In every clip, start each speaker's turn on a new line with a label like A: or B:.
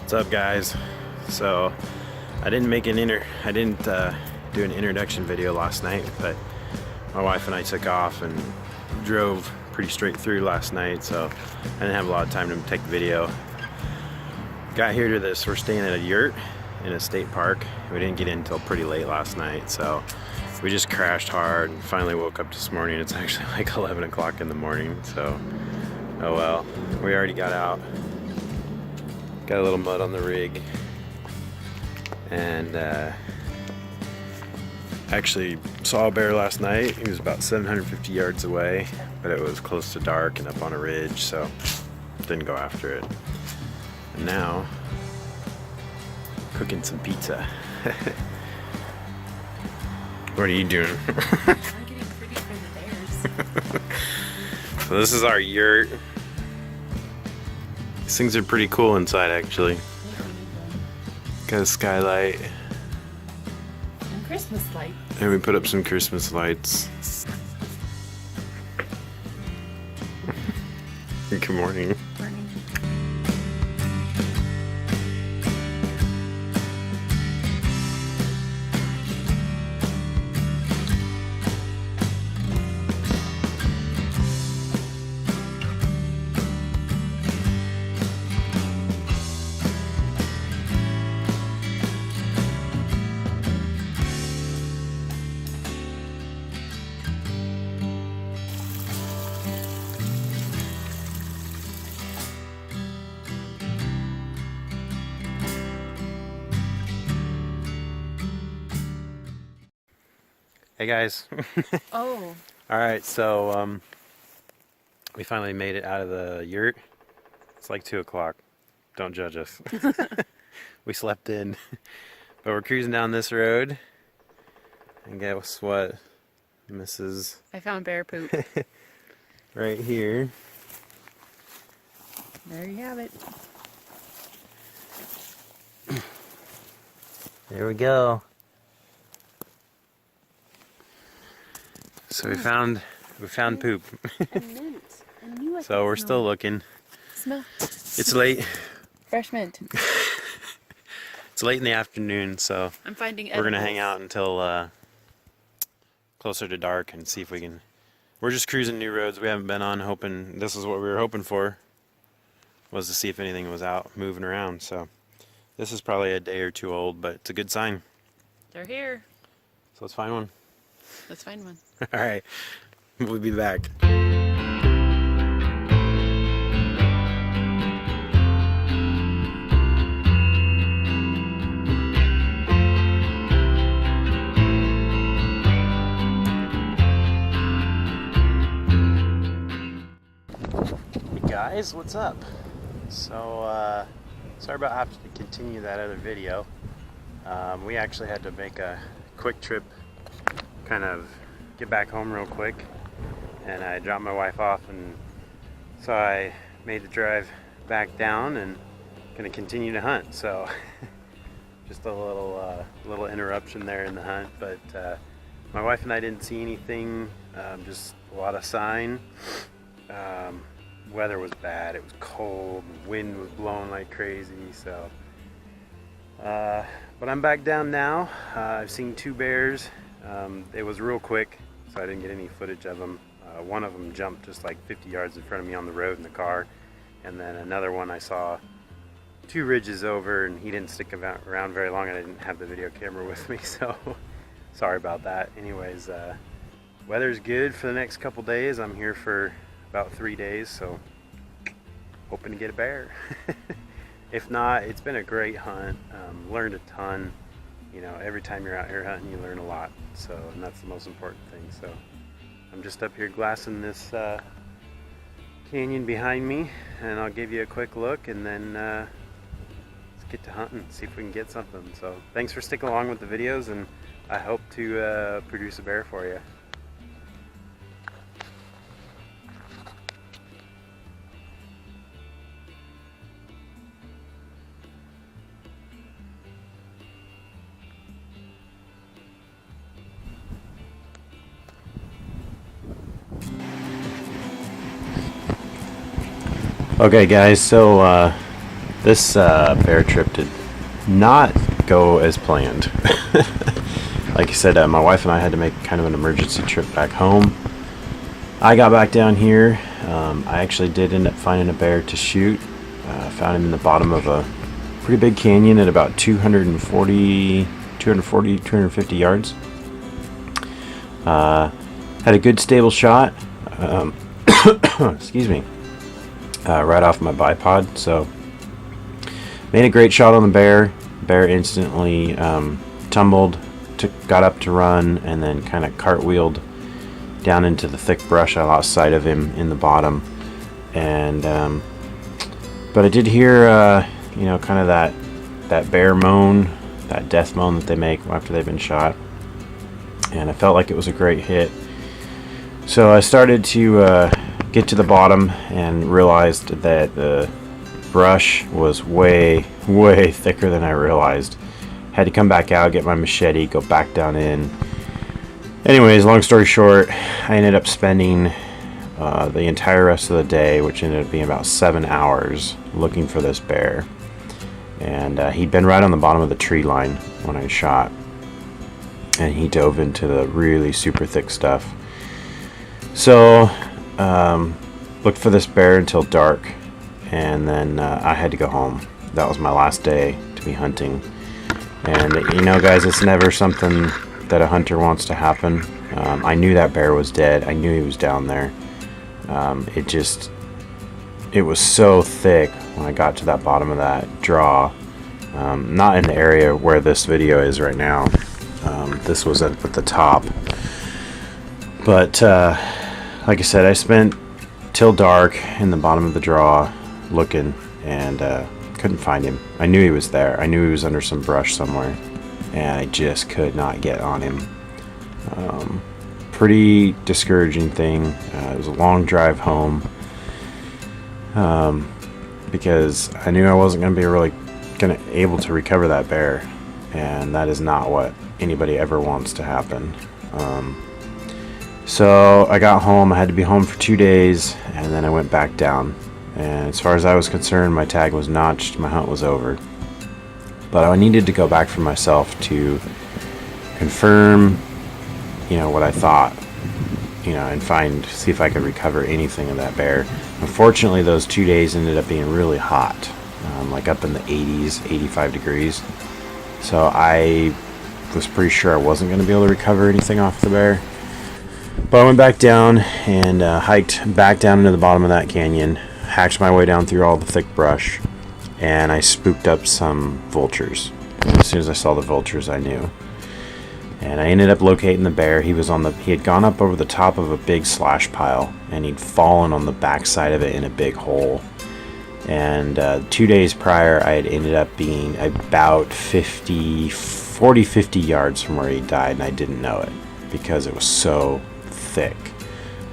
A: What's up, guys? So I didn't do an introduction video last night, but my wife and I took off and drove pretty straight through last night, so I didn't have a lot of time to take the video. Got here to this, we're staying at a yurt in a state park. We didn't get in until pretty late last night, so we just crashed hard and finally woke up this morning. It's actually like 11 o'clock in the morning, so oh well. We already got out. Got a little mud on the rig, and actually saw a bear last night. He was about 750 yards away, but it was close to dark and up on a ridge, so didn't go after it. And now, cooking some pizza. What are you doing?
B: I'm getting pretty for the bears.
A: So this is our yurt. These things are pretty cool inside, actually. Got a skylight.
B: And Christmas lights.
A: And we put up some Christmas lights. Good morning.
B: Morning.
A: Hey guys.
B: Oh.
A: Alright, so we finally made it out of the yurt. It's like 2 o'clock. Don't judge us. We slept in. But we're cruising down this road. And guess what? Mrs.
B: I found bear poop.
A: right here.
B: There you have it.
A: There we go. So we found poop.
B: And mint. I knew I
A: So we're
B: could
A: still looking.
B: smell.
A: It's late.
B: Fresh mint.
A: It's late in the afternoon, so
B: I'm finding
A: we're gonna
B: edibles.
A: hang out until closer to dark and see if we can. We're just cruising new roads we haven't been on, hoping this is what we were hoping for, was to see if anything was out moving around. So this is probably a day or two old, but it's a good sign.
B: They're here.
A: So let's find one.
B: Let's find one.
A: All right, we'll be back. Hey guys, what's up? So, sorry about having to continue that other video. We actually had to make a quick trip, kind of get back home real quick, and I dropped my wife off, and so I made the drive back down and gonna continue to hunt. So just a little interruption there in the hunt, but my wife and I didn't see anything, just a lot of sign. Weather was bad, it was cold, wind was blowing like crazy, so but I'm back down now. I've seen 2 bears. It was real quick, so I didn't get any footage of them. One of them jumped just like 50 yards in front of me on the road in the car, and then another one I saw 2 ridges over, and he didn't stick around very long, and I didn't have the video camera with me, so sorry about that. Anyways, weather's good for the next couple days. I'm here for about 3 days, so hoping to get a bear. If not, it's been a great hunt. Learned a ton. You know, every time you're out here hunting, you learn a lot. So, and that's the most important thing. So, I'm just up here glassing this canyon behind me, and I'll give you a quick look, and then let's get to hunting, see if we can get something. So, thanks for sticking along with the videos, and I hope to produce a bear for you. Okay guys, so This bear trip did not go as planned. Like I said, my wife and I had to make kind of an emergency trip back home. I got back down here. I actually did end up finding a bear to shoot. Found him in the bottom of a pretty big canyon at about 250 yards. Had a good stable shot. Excuse me. Right off my bipod. So made a great shot on the bear. Bear instantly tumbled, got up to run, and then kind of cartwheeled down into the thick brush. I lost sight of him in the bottom, and but I did hear kind of that bear moan, that death moan that they make after they've been shot, and I felt like it was a great hit. So I started to get to the bottom and realized that the brush was way thicker than I realized. Had to come back out, get my machete, go back down in. Anyways, long story short, I ended up spending the entire rest of the day, which ended up being about 7 hours, looking for this bear. And he'd been right on the bottom of the tree line when I shot, and he dove into the really super thick stuff. So looked for this bear until dark, and then I had to go home. That was my last day to be hunting. And guys, it's never something that a hunter wants to happen. I knew that bear was dead. I knew he was down there. It was so thick when I got to that bottom of that draw. Not in the area where this video is right now. This was at the top. But like I said, I spent till dark in the bottom of the draw looking, and couldn't find him. I knew he was there. I knew he was under some brush somewhere, and I just could not get on him. Pretty discouraging thing. It was a long drive home, because I knew I wasn't going to be really able to recover that bear, and that is not what anybody ever wants to happen. So I got home. I had to be home for 2 days, and then I went back down. And as far as I was concerned, my tag was notched, my hunt was over. But I needed to go back for myself to confirm, what I thought, and see if I could recover anything of that bear. Unfortunately, those 2 days ended up being really hot, like up in the 80s, 85 degrees. So I was pretty sure I wasn't going to be able to recover anything off the bear. But I went back down and hiked back down into the bottom of that canyon, hacked my way down through all the thick brush, and I spooked up some vultures. As soon as I saw the vultures, I knew. And I ended up locating the bear. He had gone up over the top of a big slash pile, and he'd fallen on the back side of it in a big hole. And 2 days prior, I had ended up being about 50 yards from where he died, and I didn't know it because it was so thick.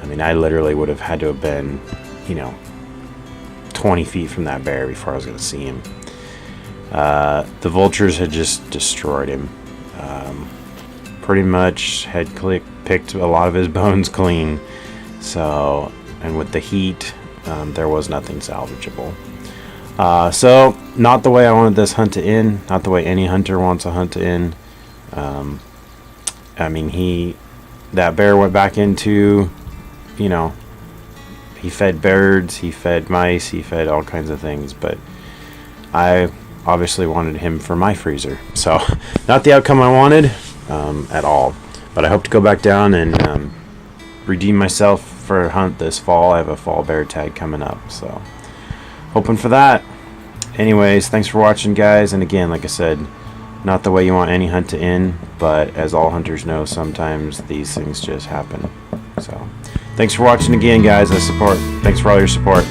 A: I mean, I literally would have had to have been, 20 feet from that bear before I was going to see him. The vultures had just destroyed him. Pretty much had picked a lot of his bones clean. So, and with the heat, there was nothing salvageable. So, not the way I wanted this hunt to end. Not the way any hunter wants a hunt to end. That bear went back into, he fed birds, he fed mice, he fed all kinds of things, but I obviously wanted him for my freezer. So, not the outcome I wanted at all. But I hope to go back down and redeem myself for a hunt this fall. I have a fall bear tag coming up, so hoping for that. Anyways, thanks for watching, guys. And again, like I said, not the way you want any hunt to end, but as all hunters know, sometimes these things just happen. So, thanks for watching again, guys. Thanks for all your support.